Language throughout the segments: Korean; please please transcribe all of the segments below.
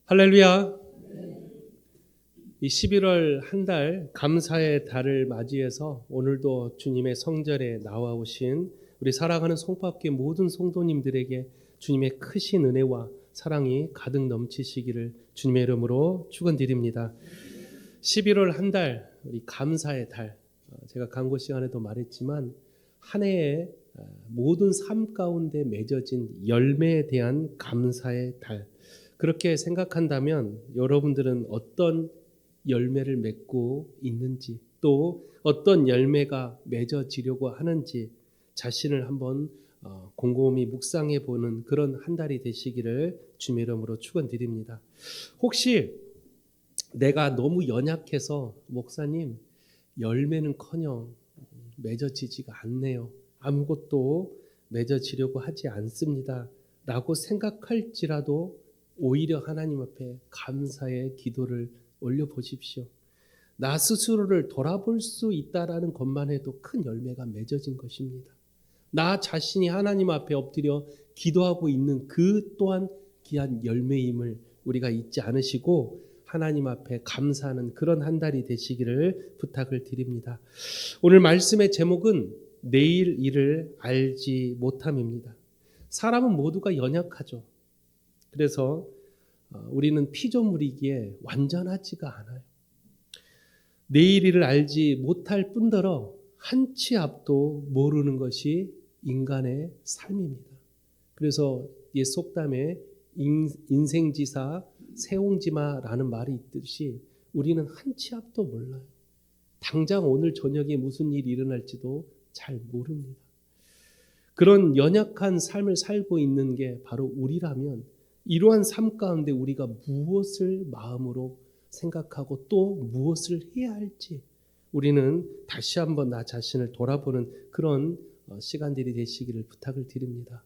할렐루야. 이 11월 한 달 감사의 달을 맞이해서 오늘도 주님의 성전에 나와오신 우리 사랑하는 송파교회 모든 성도님들에게 주님의 크신 은혜와 사랑이 가득 넘치시기를 주님의 이름으로 축원드립니다. 11월 한 달 우리 감사의 달, 제가 강고 시간에도 말했지만 한 해의 모든 삶 가운데 맺어진 열매에 대한 감사의 달, 그렇게 생각한다면 여러분들은 어떤 열매를 맺고 있는지, 또 어떤 열매가 맺어지려고 하는지 자신을 한번 곰곰이 묵상해 보는 그런 한 달이 되시기를 주님의 이름으로 축원드립니다. 혹시 내가 너무 연약해서 목사님 열매는커녕 맺어지지가 않네요, 아무것도 맺어지려고 하지 않습니다 라고 생각할지라도 오히려 하나님 앞에 감사의 기도를 올려보십시오. 나 스스로를 돌아볼 수 있다라는 것만 해도 큰 열매가 맺어진 것입니다. 나 자신이 하나님 앞에 엎드려 기도하고 있는 그 또한 귀한 열매임을 우리가 잊지 않으시고 하나님 앞에 감사하는 그런 한 달이 되시기를 부탁을 드립니다. 오늘 말씀의 제목은 내일 일을 알지 못함입니다. 사람은 모두가 연약하죠. 그래서 우리는 피조물이기에 완전하지가 않아요. 내일 일을 알지 못할 뿐더러 한 치 앞도 모르는 것이 인간의 삶입니다. 그래서 옛 속담에 인생지사 세옹지마라는 말이 있듯이 우리는 한 치 앞도 몰라요. 당장 오늘 저녁에 무슨 일이 일어날지도 잘 모릅니다. 그런 연약한 삶을 살고 있는 게 바로 우리라면 이러한 삶 가운데 우리가 무엇을 마음으로 생각하고 또 무엇을 해야 할지 우리는 다시 한번 나 자신을 돌아보는 그런 시간들이 되시기를 부탁을 드립니다.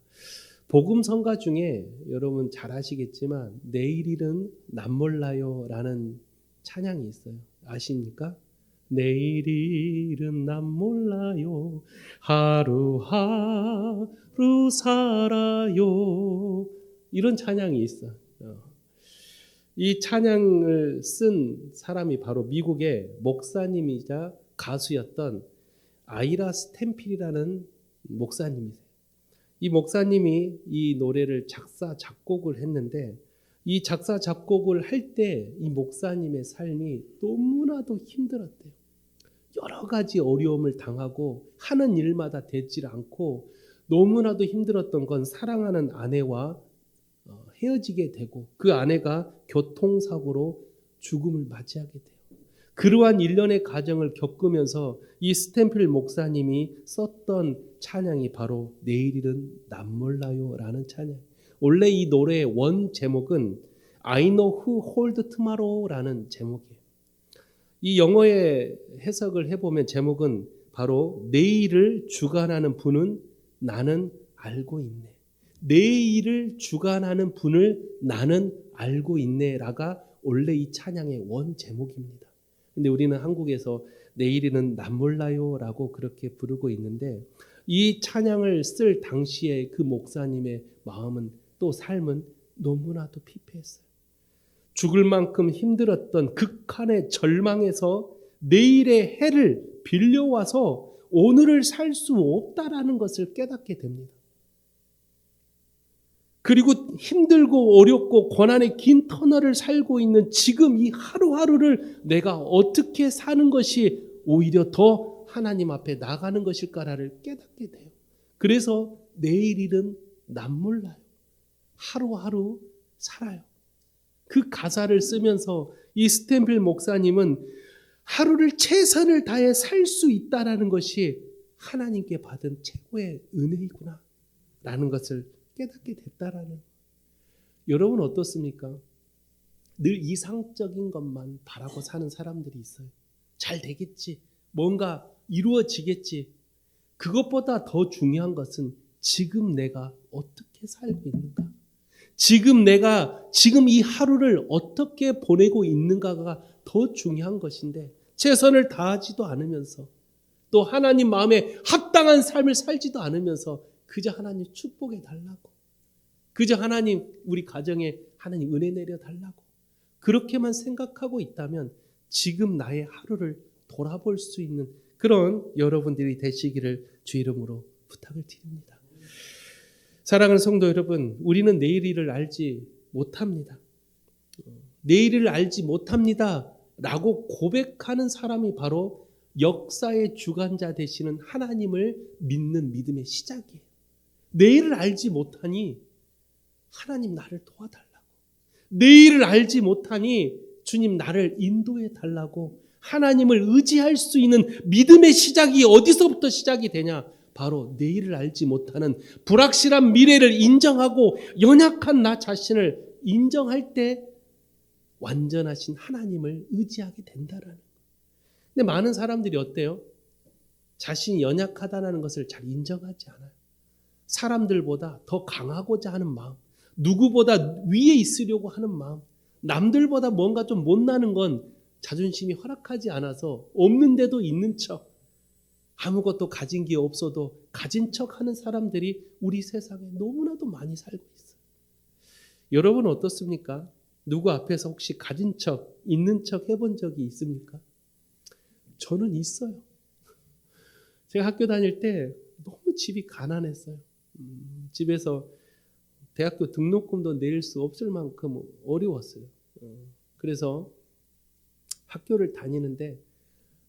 복음 성가 중에 여러분 잘 아시겠지만 내일 일은 남몰라요 라는 찬양이 있어요. 아십니까? 내일 일은 남몰라요, 하루하루 살아요, 이런 찬양이 있어. 이 찬양을 쓴 사람이 바로 미국의 목사님이자 가수였던 아이라 스탬필이라는 목사님이세요. 이 목사님이 이 노래를 작사 작곡을 했는데 이 작사 작곡을 할 때 이 목사님의 삶이 너무나도 힘들었대요. 여러 가지 어려움을 당하고 하는 일마다 되질 않고 너무나도 힘들었던 건 사랑하는 아내와 헤어지게 되고 그 아내가 교통사고로 죽음을 맞이하게 돼요. 그러한 일련의 과정을 겪으면서 이 스탬필 목사님이 썼던 찬양이 바로 내일일은 남몰라요 라는 찬양. 원래 이 노래의 원 제목은 I know who hold tomorrow 라는 제목이에요. 이 영어의 해석을 해보면 제목은 바로 내일을 주관하는 분은 나는 알고 있네. 내일을 주관하는 분을 나는 알고 있네라가 원래 이 찬양의 원 제목입니다. 근데 우리는 한국에서 내일은 남몰라요라고 그렇게 부르고 있는데 이 찬양을 쓸 당시에 그 목사님의 마음은 또 삶은 너무나도 피폐했어요. 죽을 만큼 힘들었던 극한의 절망에서 내일의 해를 빌려와서 오늘을 살 수 없다라는 것을 깨닫게 됩니다. 그리고 힘들고 어렵고 고난의 긴 터널을 살고 있는 지금 이 하루하루를 내가 어떻게 사는 것이 오히려 더 하나님 앞에 나가는 것일까를 깨닫게 돼요. 그래서 내일 일은 남몰라요. 하루하루 살아요. 그 가사를 쓰면서 이 스탬필 목사님은 하루를 최선을 다해 살 수 있다라는 것이 하나님께 받은 최고의 은혜이구나 라는 것을 깨닫게 됐다라는. 여러분 어떻습니까? 늘 이상적인 것만 바라고 사는 사람들이 있어요. 잘 되겠지, 뭔가 이루어지겠지. 그것보다 더 중요한 것은 지금 내가 어떻게 살고 있는가, 지금 내가 지금 이 하루를 어떻게 보내고 있는가가 더 중요한 것인데 최선을 다하지도 않으면서 또 하나님 마음에 합당한 삶을 살지도 않으면서 그저 하나님 축복해 달라고, 그저 하나님 우리 가정에 하나님 은혜 내려 달라고 그렇게만 생각하고 있다면 지금 나의 하루를 돌아볼 수 있는 그런 여러분들이 되시기를 주 이름으로 부탁을 드립니다. 사랑하는 성도 여러분, 우리는 내일 일을 알지 못합니다. 내일 일을 알지 못합니다 라고 고백하는 사람이 바로 역사의 주관자 되시는 하나님을 믿는 믿음의 시작이에요. 내일을 알지 못하니 하나님 나를 도와달라고, 내일을 알지 못하니 주님 나를 인도해 달라고 하나님을 의지할 수 있는 믿음의 시작이 어디서부터 시작이 되냐? 바로 내일을 알지 못하는 불확실한 미래를 인정하고 연약한 나 자신을 인정할 때 완전하신 하나님을 의지하게 된다라는 거예요. 근데 많은 사람들이 어때요? 자신이 연약하다는 것을 잘 인정하지 않아요. 사람들보다 더 강하고자 하는 마음, 누구보다 위에 있으려고 하는 마음, 남들보다 뭔가 좀 못나는 건 자존심이 허락하지 않아서 없는데도 있는 척, 아무것도 가진 게 없어도 가진 척 하는 사람들이 우리 세상에 너무나도 많이 살고 있어요. 여러분 어떻습니까? 누구 앞에서 혹시 가진 척, 있는 척 해본 적이 있습니까? 저는 있어요. 제가 학교 다닐 때 너무 집이 가난했어요. 집에서 대학교 등록금도 낼 수 없을 만큼 어려웠어요. 그래서 학교를 다니는데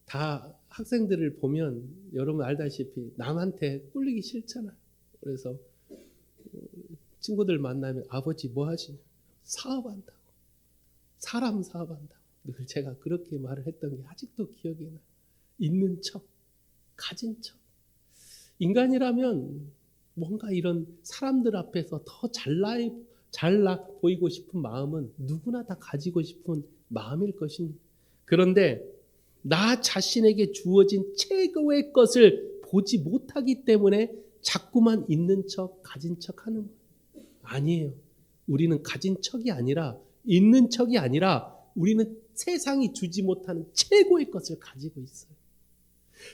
다 학생들을 보면 여러분 알다시피 남한테 꿀리기 싫잖아요. 그래서 친구들 만나면 아버지 뭐 하시냐? 사업한다고. 사람 사업한다고. 늘 제가 그렇게 말을 했던 게 아직도 기억이 나요. 있는 척, 가진 척. 인간이라면 뭔가 이런 사람들 앞에서 더 잘나 보이고 싶은 마음은 누구나 다 가지고 싶은 마음일 것입니다. 그런데 나 자신에게 주어진 최고의 것을 보지 못하기 때문에 자꾸만 있는 척, 가진 척 하는 거예요. 아니에요. 우리는 가진 척이 아니라, 있는 척이 아니라 우리는 세상이 주지 못하는 최고의 것을 가지고 있어요.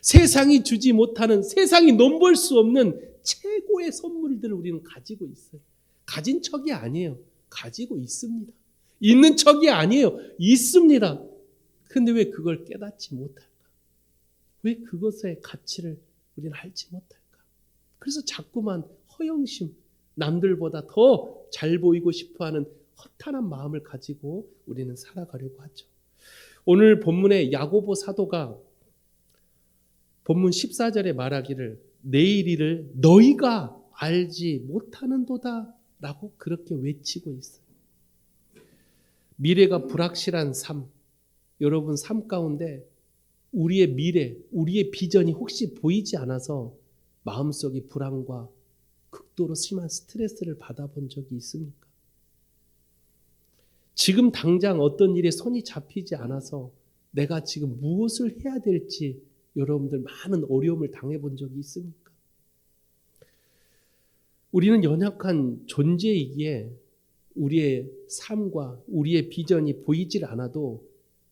세상이 주지 못하는, 세상이 넘볼 수 없는 최고의 선물들을 우리는 가지고 있어요. 가진 척이 아니에요. 가지고 있습니다. 있는 척이 아니에요. 있습니다. 근데 왜 그걸 깨닫지 못할까? 왜 그것의 가치를 우리는 알지 못할까? 그래서 자꾸만 허영심, 남들보다 더 잘 보이고 싶어하는 허탄한 마음을 가지고 우리는 살아가려고 하죠. 오늘 본문의 야고보 사도가 본문 14절에 말하기를 내일 일을 너희가 알지 못하는도다 라고 그렇게 외치고 있어요. 미래가 불확실한 삶, 여러분 삶 가운데 우리의 미래, 우리의 비전이 혹시 보이지 않아서 마음속에 불안과 극도로 심한 스트레스를 받아본 적이 있습니까? 지금 당장 어떤 일에 손이 잡히지 않아서 내가 지금 무엇을 해야 될지 여러분들 많은 어려움을 당해본 적이 있습니까? 우리는 연약한 존재이기에 우리의 삶과 우리의 비전이 보이질 않아도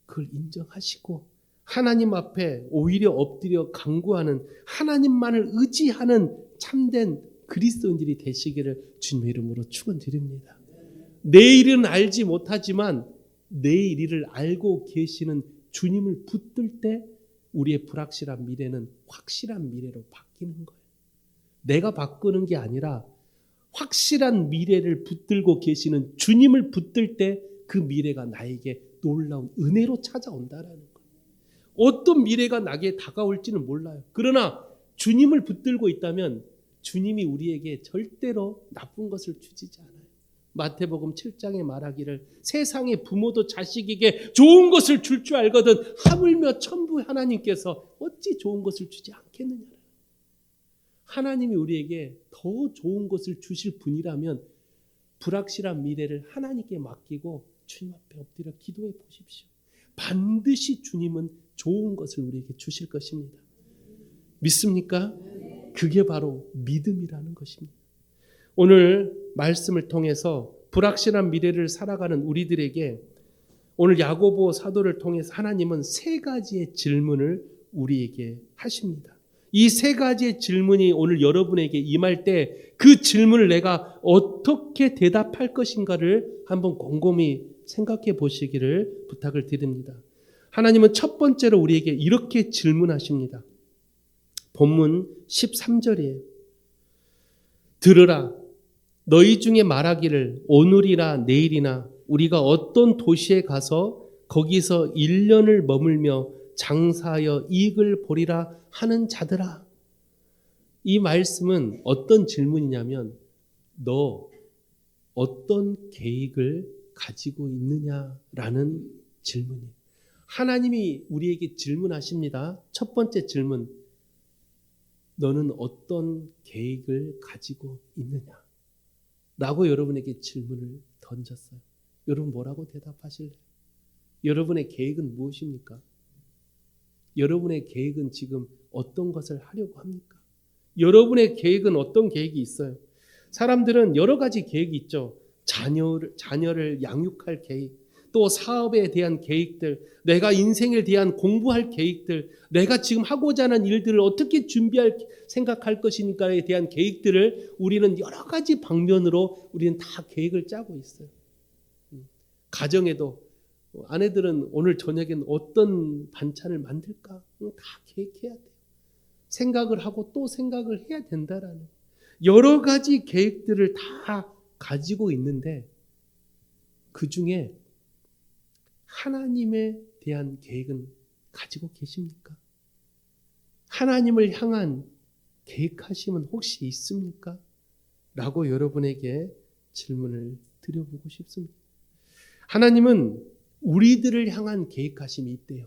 그걸 인정하시고 하나님 앞에 오히려 엎드려 간구하는, 하나님만을 의지하는 참된 그리스도인들이 되시기를 주님의 이름으로 축원드립니다. 내일은 알지 못하지만 내일 일을 알고 계시는 주님을 붙들 때 우리의 불확실한 미래는 확실한 미래로 바뀌는 거예요. 내가 바꾸는 게 아니라 확실한 미래를 붙들고 계시는 주님을 붙들 때 그 미래가 나에게 놀라운 은혜로 찾아온다라는 거예요. 어떤 미래가 나에게 다가올지는 몰라요. 그러나 주님을 붙들고 있다면 주님이 우리에게 절대로 나쁜 것을 주시지 않아요. 마태복음 7장에 말하기를 세상의 부모도 자식에게 좋은 것을 줄 줄 알거든 하물며 천부 하나님께서 어찌 좋은 것을 주지 않겠느냐. 하나님이 우리에게 더 좋은 것을 주실 분이라면 불확실한 미래를 하나님께 맡기고 주님 앞에 엎드려 기도해 보십시오. 반드시 주님은 좋은 것을 우리에게 주실 것입니다. 믿습니까? 그게 바로 믿음이라는 것입니다. 오늘 말씀을 통해서 불확실한 미래를 살아가는 우리들에게 오늘 야고보 사도를 통해서 하나님은 세 가지의 질문을 우리에게 하십니다. 이 세 가지의 질문이 오늘 여러분에게 임할 때 그 질문을 내가 어떻게 대답할 것인가를 한번 곰곰이 생각해 보시기를 부탁을 드립니다. 하나님은 첫 번째로 우리에게 이렇게 질문하십니다. 본문 13절이에요. 들으라. 너희 중에 말하기를 오늘이나 내일이나 우리가 어떤 도시에 가서 거기서 1년을 머물며 장사하여 이익을 보리라 하는 자들아. 이 말씀은 어떤 질문이냐면 너 어떤 계획을 가지고 있느냐라는 질문이에요. 하나님이 우리에게 질문하십니다. 첫 번째 질문. 너는 어떤 계획을 가지고 있느냐? 라고 여러분에게 질문을 던졌어요. 여러분 뭐라고 대답하실래요? 여러분의 계획은 무엇입니까? 여러분의 계획은 지금 어떤 것을 하려고 합니까? 여러분의 계획은 어떤 계획이 있어요? 사람들은 여러 가지 계획이 있죠. 자녀를 양육할 계획, 또 사업에 대한 계획들, 내가 인생에 대한 공부할 계획들, 내가 지금 하고자 하는 일들을 어떻게 생각할 것인가에 대한 계획들을 우리는 여러 가지 방면으로 우리는 다 계획을 짜고 있어요. 가정에도 아내들은 오늘 저녁엔 어떤 반찬을 만들까? 다 계획해야 돼요. 생각을 하고 또 생각을 해야 된다라는 여러 가지 계획들을 다 가지고 있는데 그 중에 하나님에 대한 계획은 가지고 계십니까? 하나님을 향한 계획하심은 혹시 있습니까? 라고 여러분에게 질문을 드려보고 싶습니다. 하나님은 우리들을 향한 계획하심이 있대요.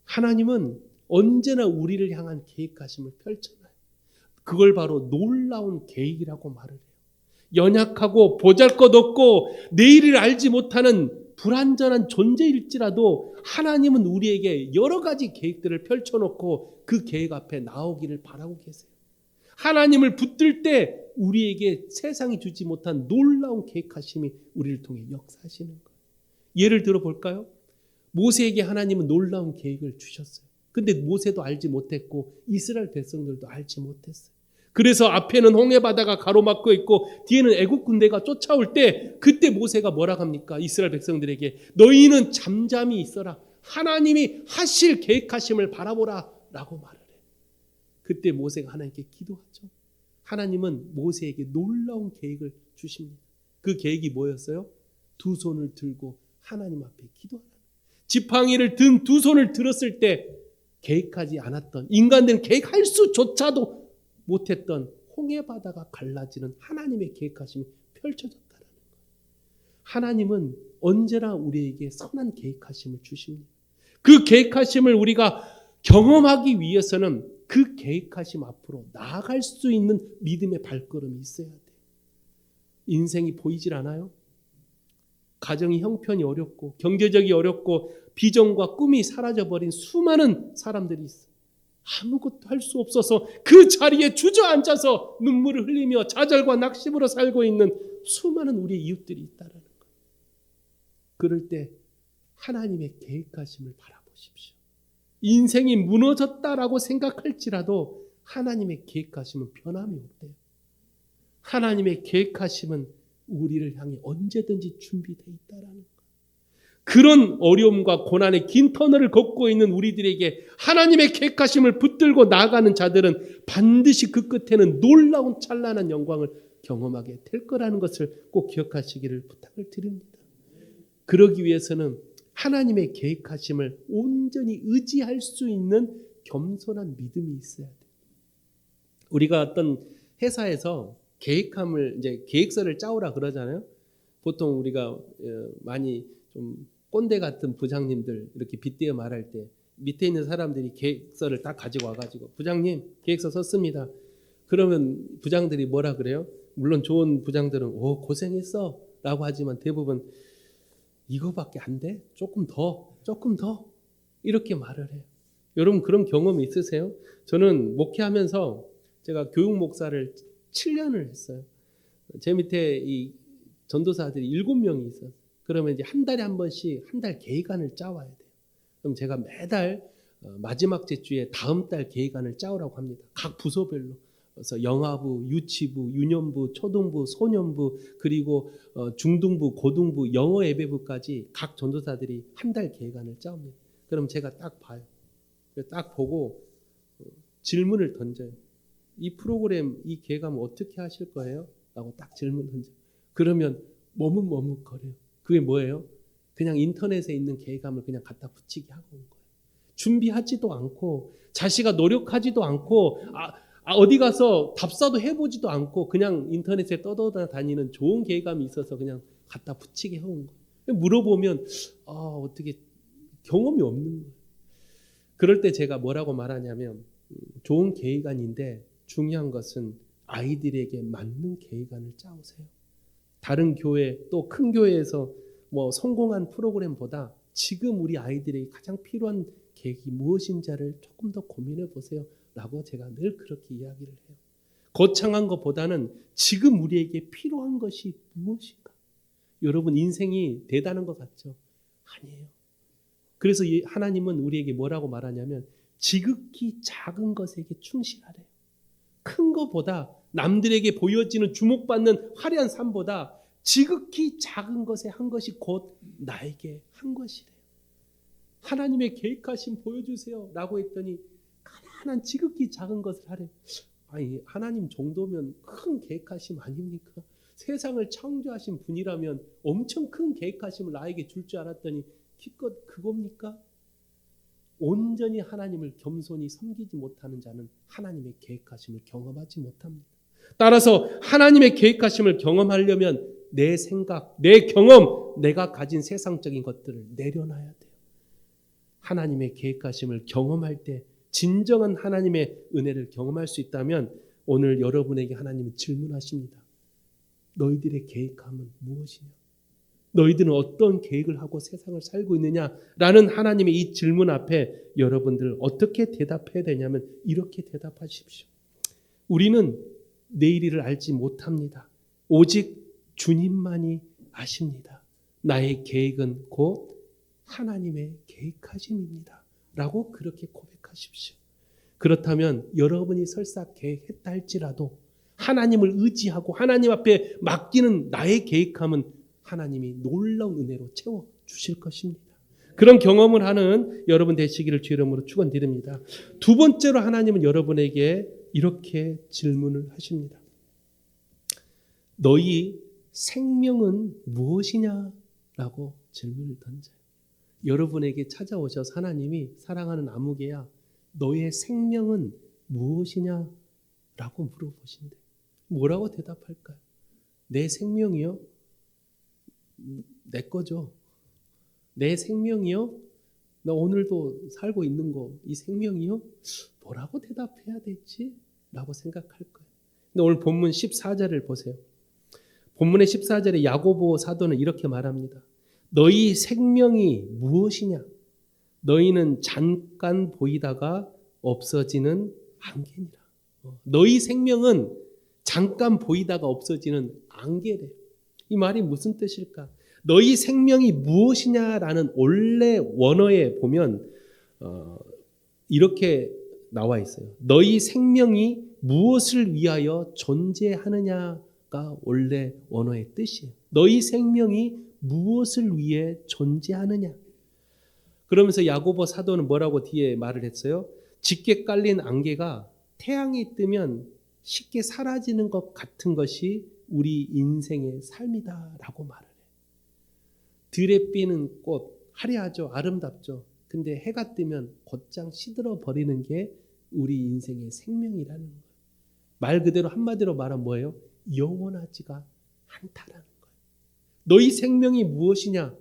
하나님은 언제나 우리를 향한 계획하심을 펼쳐놔요. 그걸 바로 놀라운 계획이라고 말을 해요. 연약하고 보잘것없고 내일을 알지 못하는 불완전한 존재일지라도 하나님은 우리에게 여러 가지 계획들을 펼쳐놓고 그 계획 앞에 나오기를 바라고 계세요. 하나님을 붙들 때 우리에게 세상이 주지 못한 놀라운 계획하심이 우리를 통해 역사하시는 거예요. 예를 들어 볼까요? 모세에게 하나님은 놀라운 계획을 주셨어요. 근데 모세도 알지 못했고 이스라엘 백성들도 알지 못했어요. 그래서 앞에는 홍해바다가 가로막고 있고 뒤에는 애국 군대가 쫓아올 때 그때 모세가 뭐라 합니까? 이스라엘 백성들에게 너희는 잠잠히 있어라. 하나님이 하실 계획하심을 바라보라 라고 말을 해요. 그때 모세가 하나님께 기도하죠. 하나님은 모세에게 놀라운 계획을 주십니다. 그 계획이 뭐였어요? 두 손을 들고 하나님 앞에 기도하라. 지팡이를 든 두 손을 들었을 때 계획하지 않았던 인간들은 계획할 수조차도 못했던 홍해바다가 갈라지는 하나님의 계획하심이 펼쳐졌다는 거예요. 하나님은 언제나 우리에게 선한 계획하심을 주십니다. 그 계획하심을 우리가 경험하기 위해서는 그 계획하심 앞으로 나아갈 수 있는 믿음의 발걸음이 있어야 돼요. 인생이 보이질 않아요? 가정이 형편이 어렵고 경제적이 어렵고 비전과 꿈이 사라져버린 수많은 사람들이 있어요. 아무것도 할 수 없어서 그 자리에 주저앉아서 눈물을 흘리며 좌절과 낙심으로 살고 있는 수많은 우리의 이웃들이 있다는 거예요. 그럴 때 하나님의 계획하심을 바라보십시오. 인생이 무너졌다라고 생각할지라도 하나님의 계획하심은 변함이 없대요. 하나님의 계획하심은 우리를 향해 언제든지 준비되어 있다라는 거예요. 그런 어려움과 고난의 긴 터널을 걷고 있는 우리들에게 하나님의 계획하심을 붙들고 나아가는 자들은 반드시 그 끝에는 놀라운 찬란한 영광을 경험하게 될 거라는 것을 꼭 기억하시기를 부탁을 드립니다. 그러기 위해서는 하나님의 계획하심을 온전히 의지할 수 있는 겸손한 믿음이 있어야 돼요. 우리가 어떤 회사에서 계획서를 짜오라 그러잖아요. 보통 우리가 많이 좀 꼰대 같은 부장님들 이렇게 빗대어 말할 때 밑에 있는 사람들이 계획서를 딱 가지고 와가지고 부장님 계획서 썼습니다. 그러면 부장들이 뭐라 그래요? 물론 좋은 부장들은 오 고생했어 라고 하지만 대부분 이거밖에 안 돼? 조금 더 이렇게 말을 해요. 여러분 그런 경험이 있으세요? 저는 목회하면서 제가 교육 목사를 7년을 했어요. 제 밑에 이 전도사들이 7명이 있어요. 그러면 이제 한 달에 한 번씩 한 달 계획안을 짜와야 돼요. 그럼 제가 매달 마지막 주에 다음 달 계획안을 짜오라고 합니다. 각 부서별로 그래서 영아부, 유치부, 유년부, 초등부, 소년부, 그리고 중등부, 고등부, 영어 예배부까지 각 전도사들이 한 달 계획안을 짜옵니다. 그럼 제가 딱 봐요. 딱 보고 질문을 던져요. 이 프로그램, 이 계획안 어떻게 하실 거예요? 라고 딱 질문 던져요. 그러면 머뭇머뭇거려요. 그게 뭐예요? 그냥 인터넷에 있는 계획안을 그냥 갖다 붙이게 하고 온 거예요. 준비하지도 않고 자시가 노력하지도 않고 어디 가서 답사도 해보지도 않고 그냥 인터넷에 떠돌아다니는 좋은 계획감이 있어서 그냥 갖다 붙이게 해온 거예요. 물어보면 어떻게 경험이 없는 거예요. 그럴 때 제가 뭐라고 말하냐면 좋은 계획안인데 중요한 것은 아이들에게 맞는 계획안을 짜오세요. 다른 교회 또 큰 교회에서 성공한 프로그램보다 지금 우리 아이들에게 가장 필요한 계획이 무엇인지를 조금 더 고민해 보세요 라고 제가 늘 그렇게 이야기를 해요. 거창한 것보다는 지금 우리에게 필요한 것이 무엇인가? 여러분 인생이 대단한 것 같죠? 아니에요. 그래서 하나님은 우리에게 뭐라고 말하냐면 지극히 작은 것에게 충실하래요. 큰 것보다 남들에게 보여지는 주목받는 화려한 삶보다 지극히 작은 것에 한 것이 곧 나에게 한 것이래요. 하나님의 계획하심 보여주세요 라고 했더니 가난한 지극히 작은 것을 하래. 아니 하나님 정도면 큰 계획하심 아닙니까? 세상을 창조하신 분이라면 엄청 큰 계획하심을 나에게 줄 줄 알았더니 기껏 그겁니까? 온전히 하나님을 겸손히 섬기지 못하는 자는 하나님의 계획하심을 경험하지 못합니다. 따라서 하나님의 계획하심을 경험하려면 내 생각, 내 경험, 내가 가진 세상적인 것들을 내려놔야 돼요. 하나님의 계획하심을 경험할 때 진정한 하나님의 은혜를 경험할 수 있다면 오늘 여러분에게 하나님은 질문하십니다. 너희들의 계획함은 무엇이냐? 너희들은 어떤 계획을 하고 세상을 살고 있느냐라는 하나님의 이 질문 앞에 여러분들 어떻게 대답해야 되냐면 이렇게 대답하십시오. 우리는 내일을 알지 못합니다. 오직 주님만이 아십니다. 나의 계획은 곧 하나님의 계획하심입니다. 라고 그렇게 고백하십시오. 그렇다면 여러분이 설사 계획했다 할지라도 하나님을 의지하고 하나님 앞에 맡기는 나의 계획함은 하나님이 놀라운 은혜로 채워주실 것입니다. 그런 경험을 하는 여러분 되시기를 주 이름으로 축원드립니다. 두 번째로 하나님은 여러분에게 이렇게 질문을 하십니다. 너희 생명은 무엇이냐? 라고 질문을 던져요. 여러분에게 찾아오셔서 하나님이 사랑하는 아무개야 너의 생명은 무엇이냐? 라고 물어보신대. 뭐라고 대답할까요? 내 생명이요? 내 거죠. 내 생명이요? 나 오늘도 살고 있는 거, 이 생명이요? 뭐라고 대답해야 되지? 라고 생각할 거예요. 근데 오늘 본문 14절을 보세요. 본문의 14절에 야고보 사도는 이렇게 말합니다. 너희 생명이 무엇이냐? 너희는 잠깐 보이다가 없어지는 안개니라. 너희 생명은 잠깐 보이다가 없어지는 안개래요. 이 말이 무슨 뜻일까? 너희 생명이 무엇이냐라는 원래 원어에 보면 이렇게 나와 있어요. 너희 생명이 무엇을 위하여 존재하느냐가 원래 원어의 뜻이에요. 너희 생명이 무엇을 위해 존재하느냐. 그러면서 야고보 사도는 뭐라고 뒤에 말을 했어요? 짙게 깔린 안개가 태양이 뜨면 쉽게 사라지는 것 같은 것이 우리 인생의 삶이다라고 말을 해요. 들에 피는 꽃 화려하죠. 아름답죠. 근데 해가 뜨면 곧장 시들어 버리는 게 우리 인생의 생명이라는 거예요. 말 그대로 한마디로 말하면 뭐예요? 영원하지가 않다라는 거예요. 너희 생명이 무엇이냐?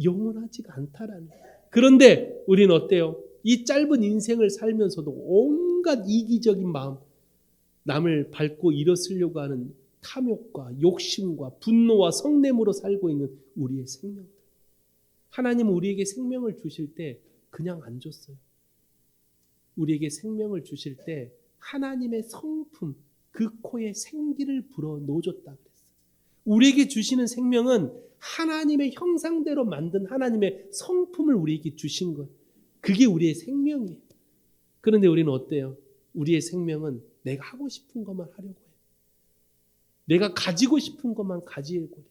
영원하지가 않다라는 거예요. 그런데 우리는 어때요? 이 짧은 인생을 살면서도 온갖 이기적인 마음, 남을 밟고 일어서려고 하는 탐욕과 욕심과 분노와 성냄으로 살고 있는 우리의 생명들. 하나님은 우리에게 생명을 주실 때 그냥 안 줬어요. 우리에게 생명을 주실 때 하나님의 성품, 그 코에 생기를 불어 넣어줬다 그랬어요. 우리에게 주시는 생명은 하나님의 형상대로 만든 하나님의 성품을 우리에게 주신 것. 그게 우리의 생명이에요. 그런데 우리는 어때요? 우리의 생명은 내가 하고 싶은 것만 하려고 해. 내가 가지고 싶은 것만 가지려고 해.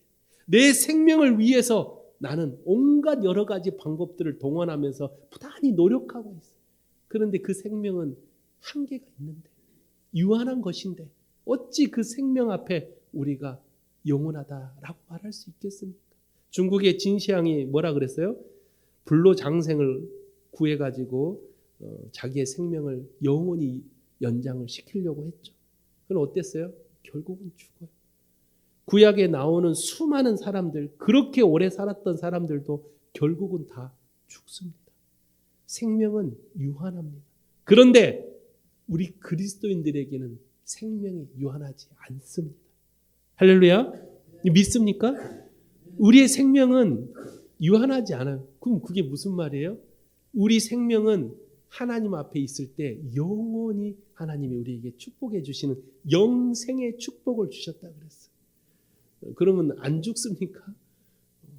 내 생명을 위해서 나는 온갖 여러 가지 방법들을 동원하면서 부단히 노력하고 있어. 그런데 그 생명은 한계가 있는데, 유한한 것인데 어찌 그 생명 앞에 우리가 영원하다라고 말할 수 있겠습니까? 중국의 진시황이 뭐라 그랬어요? 불로장생을 구해가지고 자기의 생명을 영원히 연장을 시키려고 했죠. 그건 어땠어요? 결국은 죽어요. 구약에 나오는 수많은 사람들, 그렇게 오래 살았던 사람들도 결국은 다 죽습니다. 생명은 유한합니다. 그런데 우리 그리스도인들에게는 생명이 유한하지 않습니다. 할렐루야. 믿습니까? 우리의 생명은 유한하지 않아요. 그럼 그게 무슨 말이에요? 우리 생명은 하나님 앞에 있을 때 영원히 하나님이 우리에게 축복해 주시는 영생의 축복을 주셨다 그랬어요. 그러면 안 죽습니까?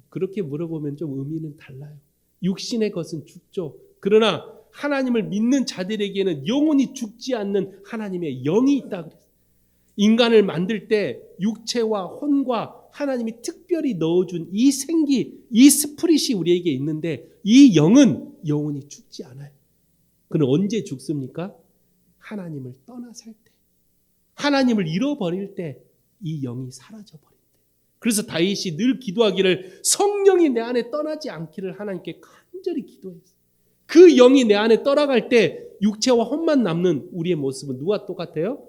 그렇게 물어보면 좀 의미는 달라요. 육신의 것은 죽죠. 그러나 하나님을 믿는 자들에게는 영원히 죽지 않는 하나님의 영이 있다 그랬어요. 인간을 만들 때 육체와 혼과 하나님이 특별히 넣어준 이 생기, 이 스프릿이 우리에게 있는데 이 영은 영원히 죽지 않아요. 그는 언제 죽습니까? 하나님을 떠나 살 때, 하나님을 잃어버릴 때 이 영이 사라져버릴 때. 그래서 다윗이 늘 기도하기를 성령이 내 안에 떠나지 않기를 하나님께 간절히 기도했어요. 그 영이 내 안에 떠나갈 때 육체와 혼만 남는 우리의 모습은 누가 똑같아요?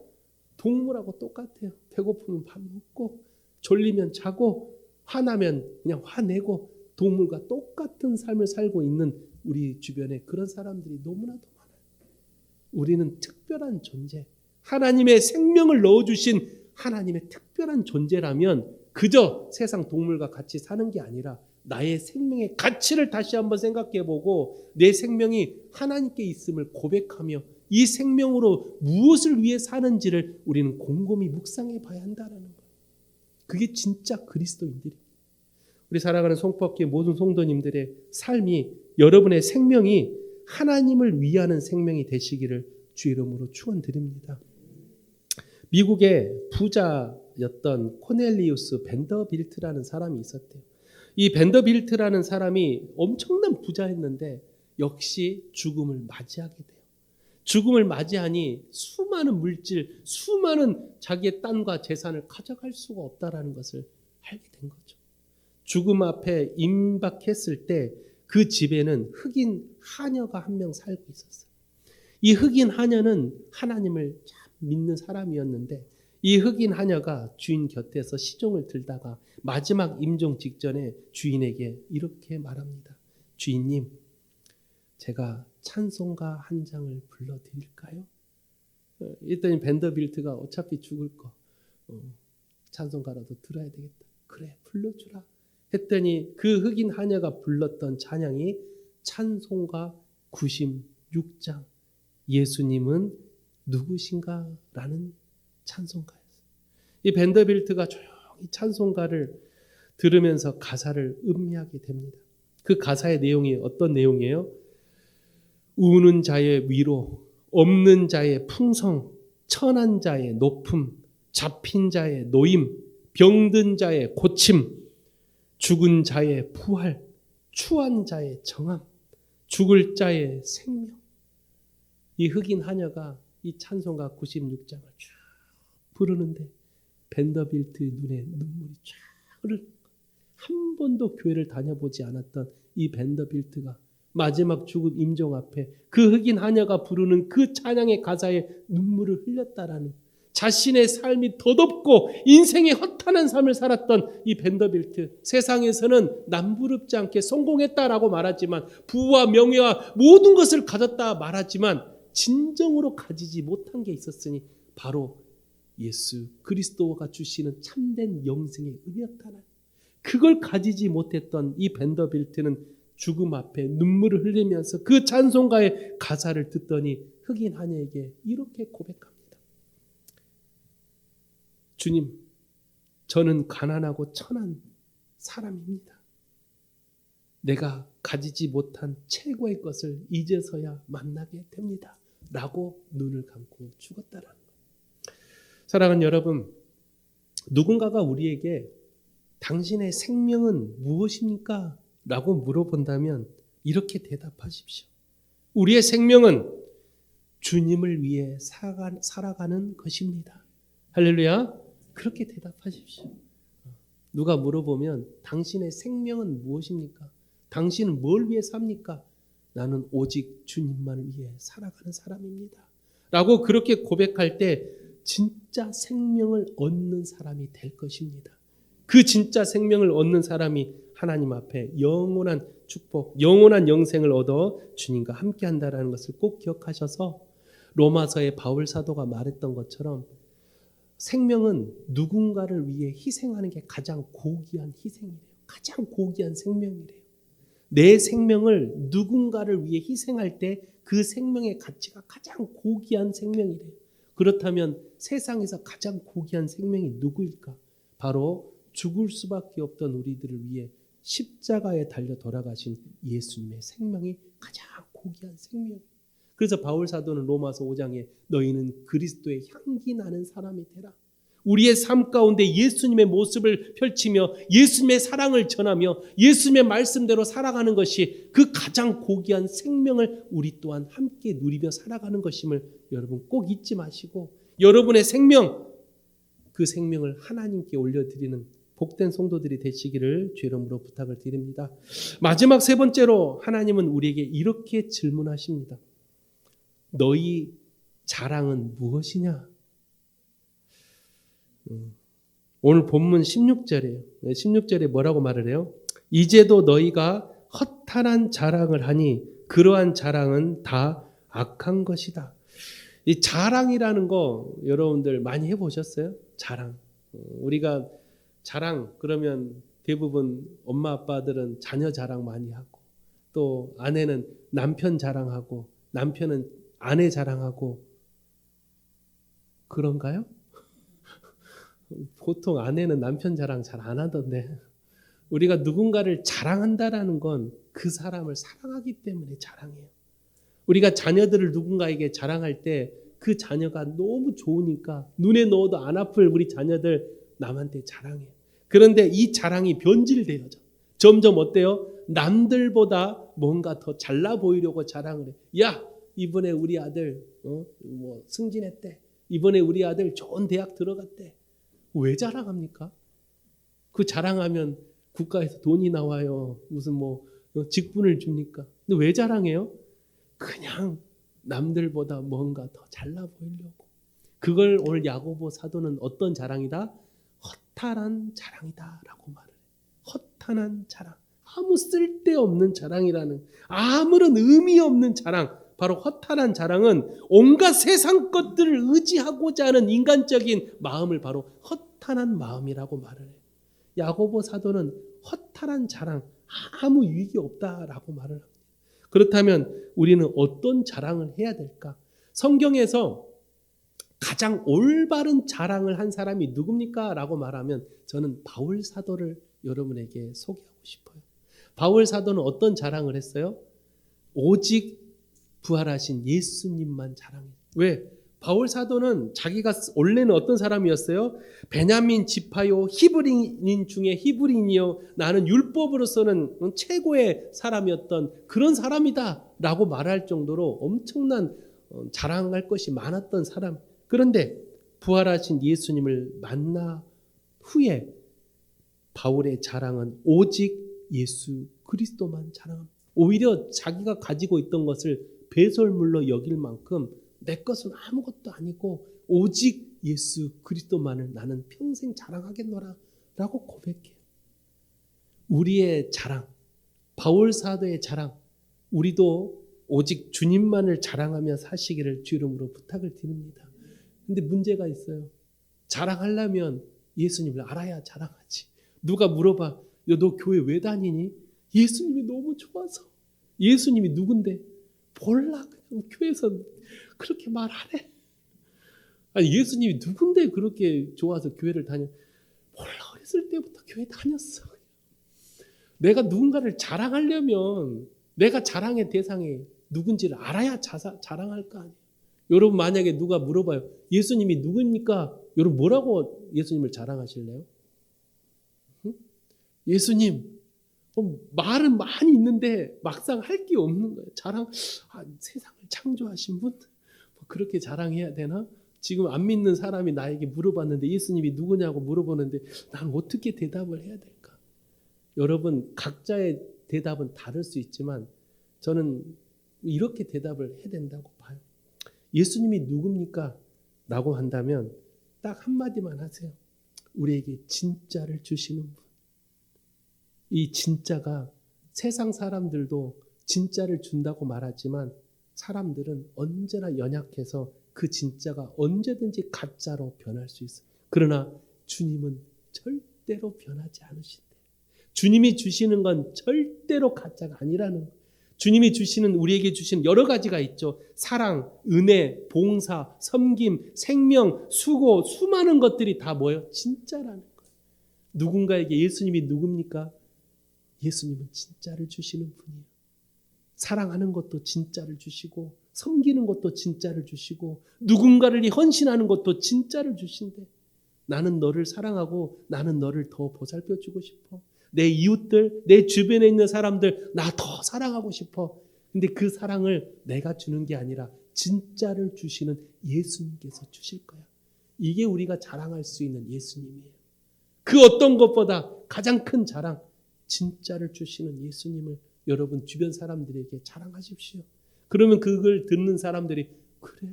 동물하고 똑같아요. 배고프면 밥 먹고 졸리면 자고 화나면 그냥 화내고 동물과 똑같은 삶을 살고 있는 우리 주변에 그런 사람들이 너무나도 많아요. 우리는 특별한 존재, 하나님의 생명을 넣어주신 하나님의 특별한 존재라면 그저 세상 동물과 같이 사는 게 아니라 나의 생명의 가치를 다시 한번 생각해보고 내 생명이 하나님께 있음을 고백하며 이 생명으로 무엇을 위해 사는지를 우리는 곰곰이 묵상해 봐야 한다는 거예요. 그게 진짜 그리스도인들이에요. 우리 살아가는 송파교회 모든 성도님들의 삶이, 여러분의 생명이 하나님을 위하는 생명이 되시기를 주 이름으로 축원드립니다. 미국의 부자였던 코넬리우스 벤더빌트라는 사람이 있었대요. 이 벤더빌트라는 사람이 엄청난 부자였는데 역시 죽음을 맞이하게 돼요. 죽음을 맞이하니 수많은 물질, 수많은 자기의 땅과 재산을 가져갈 수가 없다라는 것을 알게 된 거죠. 죽음 앞에 임박했을 때 그 집에는 흑인 하녀가 한 명 살고 있었어요. 이 흑인 하녀는 하나님을 참 믿는 사람이었는데 이 흑인 하녀가 주인 곁에서 시종을 들다가 마지막 임종 직전에 주인에게 이렇게 말합니다. 주인님, 제가 찬송가 한 장을 불러드릴까요? 일단 벤더빌트가 어차피 죽을 거 찬송가라도 들어야 되겠다. 그래, 불러주라 했더니 그 흑인 하녀가 불렀던 찬양이 찬송가 96장 예수님은 누구신가? 라는 찬송가였어요. 이 벤더빌트가 조용히 찬송가를 들으면서 가사를 음미하게 됩니다. 그 가사의 내용이 어떤 내용이에요? 우는 자의 위로, 없는 자의 풍성, 천한 자의 높음, 잡힌 자의 노임, 병든 자의 고침, 죽은 자의 부활, 추한 자의 정함, 죽을 자의 생명. 이 흑인 하녀가 이 찬송가 96장을 쫙 부르는데 벤더빌트의 눈에 눈물이 쫙 흐르는 거예요. 한 번도 교회를 다녀보지 않았던 이 벤더빌트가 마지막 죽음 임종 앞에 그 흑인 하녀가 부르는 그 찬양의 가사에 눈물을 흘렸다라는, 자신의 삶이 덧없고 인생의 허탄한 삶을 살았던 이 벤더빌트, 세상에서는 남부럽지 않게 성공했다라고 말하지만, 부와 명예와 모든 것을 가졌다 말하지만 진정으로 가지지 못한 게 있었으니 바로 예수 그리스도가 주시는 참된 영생의 은혜였다는, 그걸 가지지 못했던 이 벤더빌트는 죽음 앞에 눈물을 흘리면서 그 찬송가의 가사를 듣더니 흑인 하녀에게 이렇게 고백합니다. 주님, 저는 가난하고 천한 사람입니다. 내가 가지지 못한 최고의 것을 이제서야 만나게 됩니다. 라고 눈을 감고 죽었다라는 거예요. 사랑하는 여러분, 누군가가 우리에게 당신의 생명은 무엇입니까? 라고 물어본다면 이렇게 대답하십시오. 우리의 생명은 주님을 위해 살아가는 것입니다. 할렐루야. 그렇게 대답하십시오. 누가 물어보면 당신의 생명은 무엇입니까? 당신은 뭘 위해 삽니까? 나는 오직 주님만을 위해 살아가는 사람입니다. 라고 그렇게 고백할 때 진짜 생명을 얻는 사람이 될 것입니다. 그 진짜 생명을 얻는 사람이 하나님 앞에 영원한 축복, 영원한 영생을 얻어 주님과 함께 한다는 것을 꼭 기억하셔서 로마서의 바울 사도가 말했던 것처럼 생명은 누군가를 위해 희생하는 게 가장 고귀한 희생이래요. 가장 고귀한 생명이래요. 내 생명을 누군가를 위해 희생할 때 그 생명의 가치가 가장 고귀한 생명이래요. 그렇다면 세상에서 가장 고귀한 생명이 누구일까? 바로 죽을 수밖에 없던 우리들을 위해 십자가에 달려 돌아가신 예수님의 생명이 가장 고귀한 생명. 그래서 바울 사도는 로마서 5장에 너희는 그리스도의 향기 나는 사람이 되라. 우리의 삶 가운데 예수님의 모습을 펼치며 예수님의 사랑을 전하며 예수님의 말씀대로 살아가는 것이 그 가장 고귀한 생명을 우리 또한 함께 누리며 살아가는 것임을 여러분 꼭 잊지 마시고 여러분의 생명, 그 생명을 하나님께 올려드리는 복된 성도들이 되시기를 주 이름으로 부탁을 드립니다. 마지막 세 번째로 하나님은 우리에게 이렇게 질문하십니다. 너희 자랑은 무엇이냐? 오늘 본문 16절이에요. 16절에 뭐라고 말을 해요? 이제도 너희가 허탄한 자랑을 하니 그러한 자랑은 다 악한 것이다. 이 자랑이라는 거 여러분들 많이 해보셨어요? 자랑. 우리가 자랑 그러면 대부분 엄마 아빠들은 자녀 자랑 많이 하고 또 아내는 남편 자랑하고 남편은 아내 자랑하고 그런가요? 보통 아내는 남편 자랑 잘 안 하던데 우리가 누군가를 자랑한다라는 건 그 사람을 사랑하기 때문에 자랑해요. 우리가 자녀들을 누군가에게 자랑할 때 그 자녀가 너무 좋으니까 눈에 넣어도 안 아플 우리 자녀들 남한테 자랑해요. 그런데 이 자랑이 변질되어져. 점점 어때요? 남들보다 뭔가 더 잘나 보이려고 자랑을 해. 야, 이번에 우리 아들 승진했대. 이번에 우리 아들 좋은 대학 들어갔대. 왜 자랑합니까? 그 자랑하면 국가에서 돈이 나와요. 무슨 직분을 줍니까? 근데 왜 자랑해요? 그냥 남들보다 뭔가 더 잘나 보이려고. 그걸 오늘 야고보 사도는 어떤 자랑이다? 허탄한 자랑이다 라고 말을 해요. 허탄한 자랑. 아무 쓸데없는 자랑이라는, 아무런 의미 없는 자랑. 바로 허탄한 자랑은 온갖 세상 것들을 의지하고자 하는 인간적인 마음을 바로 허탄한 마음이라고 말을 해요. 야고보 사도는 허탄한 자랑, 아무 유익이 없다라고 말을 합니다. 그렇다면 우리는 어떤 자랑을 해야 될까? 성경에서 가장 올바른 자랑을 한 사람이 누굽니까? 라고 말하면 저는 바울 사도를 여러분에게 소개하고 싶어요. 바울 사도는 어떤 자랑을 했어요? 오직 부활하신 예수님만 자랑해요. 왜? 바울 사도는 자기가 원래는 어떤 사람이었어요? 베냐민 지파요 히브리인 중에 히브리인이요 나는 율법으로서는 최고의 사람이었던 그런 사람이다 라고 말할 정도로 엄청난 자랑할 것이 많았던 사람. 그런데 부활하신 예수님을 만나 후에 바울의 자랑은 오직 예수 그리스도만 자랑합니다. 오히려 자기가 가지고 있던 것을 배설물로 여길 만큼 내 것은 아무것도 아니고 오직 예수 그리스도만을 나는 평생 자랑하겠노라 라고 고백해요. 우리의 자랑, 바울 사도의 자랑, 우리도 오직 주님만을 자랑하며 사시기를 주 이름으로 부탁을 드립니다. 근데 문제가 있어요. 자랑하려면 예수님을 알아야 자랑하지. 누가 물어봐, 야, 너 교회 왜 다니니? 예수님이 너무 좋아서. 예수님이 누군데? 몰라. 그냥 교회에서 그렇게 말하래. 아니 예수님이 누군데 그렇게 좋아서 교회를 다녀? 몰라. 어렸을 때부터 교회 다녔어. 내가 누군가를 자랑하려면 내가 자랑의 대상이 누군지를 알아야 자랑할 거 아니에요. 여러분 만약에 누가 물어봐요. 예수님이 누굽니까? 여러분 뭐라고 예수님을 자랑하실래요? 응? 예수님 말은 많이 있는데 막상 할 게 없는 거예요. 세상을 창조하신 분? 그렇게 자랑해야 되나? 지금 안 믿는 사람이 나에게 물어봤는데 예수님이 누구냐고 물어보는데 난 어떻게 대답을 해야 될까? 여러분 각자의 대답은 다를 수 있지만 저는 이렇게 대답을 해야 된다고 봐요. 예수님이 누굽니까? 라고 한다면 딱 한마디만 하세요. 우리에게 진짜를 주시는 분. 이 진짜가 세상 사람들도 진짜를 준다고 말하지만 사람들은 언제나 연약해서 그 진짜가 언제든지 가짜로 변할 수 있어요. 그러나 주님은 절대로 변하지 않으신대. 주님이 주시는 건 절대로 가짜가 아니라는 거예요. 주님이 주시는 우리에게 주시는 여러 가지가 있죠. 사랑, 은혜, 봉사, 섬김, 생명, 수고, 수많은 것들이 다 뭐예요? 진짜라는 거예요. 누군가에게 예수님이 누굽니까? 예수님은 진짜를 주시는 분이에요. 사랑하는 것도 진짜를 주시고 섬기는 것도 진짜를 주시고 누군가를 헌신하는 것도 진짜를 주신대. 나는 너를 사랑하고 나는 너를 더 보살펴주고 싶어. 내 이웃들, 내 주변에 있는 사람들 나 더 사랑하고 싶어. 근데 그 사랑을 내가 주는 게 아니라 진짜를 주시는 예수님께서 주실 거야. 이게 우리가 자랑할 수 있는 예수님이에요. 그 어떤 것보다 가장 큰 자랑, 진짜를 주시는 예수님을 여러분 주변 사람들에게 자랑하십시오. 그러면 그걸 듣는 사람들이 그래?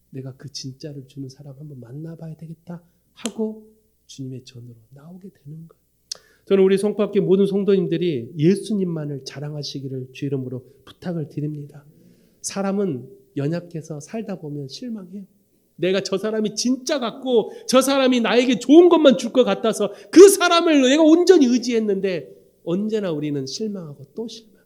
내가 그 진짜를 주는 사람 한번 만나봐야 되겠다 하고 주님의 전으로 나오게 되는 거예요. 저는 우리 송파교회 모든 성도님들이 예수님만을 자랑하시기를 주 이름으로 부탁을 드립니다. 사람은 연약해서 살다 보면 실망해요. 내가 저 사람이 진짜 같고 저 사람이 나에게 좋은 것만 줄 것 같아서 그 사람을 내가 온전히 의지했는데 언제나 우리는 실망하고 또 실망해요.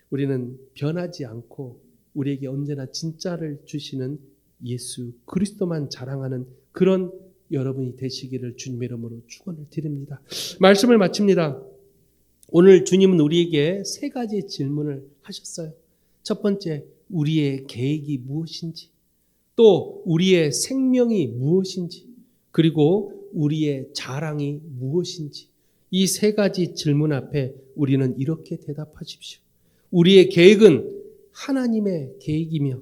우리는 변하지 않고 우리에게 언제나 진짜를 주시는 예수 그리스도만 자랑하는 그런 여러분이 되시기를 주님의 이름으로 축원을 드립니다. 말씀을 마칩니다. 오늘 주님은 우리에게 세 가지 질문을 하셨어요. 첫 번째, 우리의 계획이 무엇인지, 또 우리의 생명이 무엇인지, 그리고 우리의 자랑이 무엇인지, 이 세 가지 질문 앞에 우리는 이렇게 대답하십시오. 우리의 계획은 하나님의 계획이며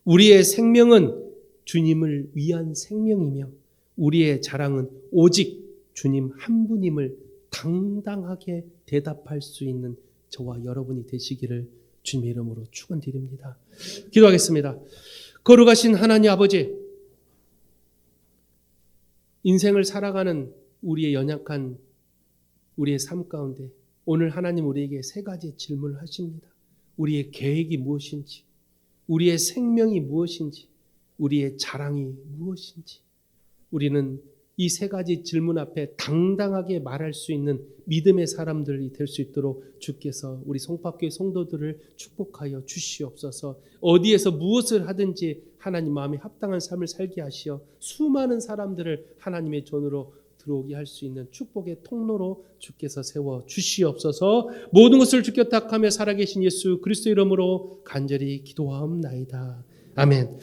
우리의 생명은 주님을 위한 생명이며 우리의 자랑은 오직 주님 한 분임을 당당하게 대답할 수 있는 저와 여러분이 되시기를 주님의 이름으로 축원드립니다. 기도하겠습니다. 거룩하신 하나님 아버지, 인생을 살아가는 우리의 연약한 우리의 삶 가운데 오늘 하나님 우리에게 세 가지 질문을 하십니다. 우리의 계획이 무엇인지, 우리의 생명이 무엇인지, 우리의 자랑이 무엇인지, 우리는 이 세 가지 질문 앞에 당당하게 말할 수 있는 믿음의 사람들이 될 수 있도록 주께서 우리 송파교회 성도들을 축복하여 주시옵소서. 어디에서 무엇을 하든지 하나님 마음에 합당한 삶을 살게 하시어 수많은 사람들을 하나님의 전으로 들어오게 할 수 있는 축복의 통로로 주께서 세워 주시옵소서. 모든 것을 주께 탁하며 살아계신 예수 그리스도 이름으로 간절히 기도하옵나이다. 아멘.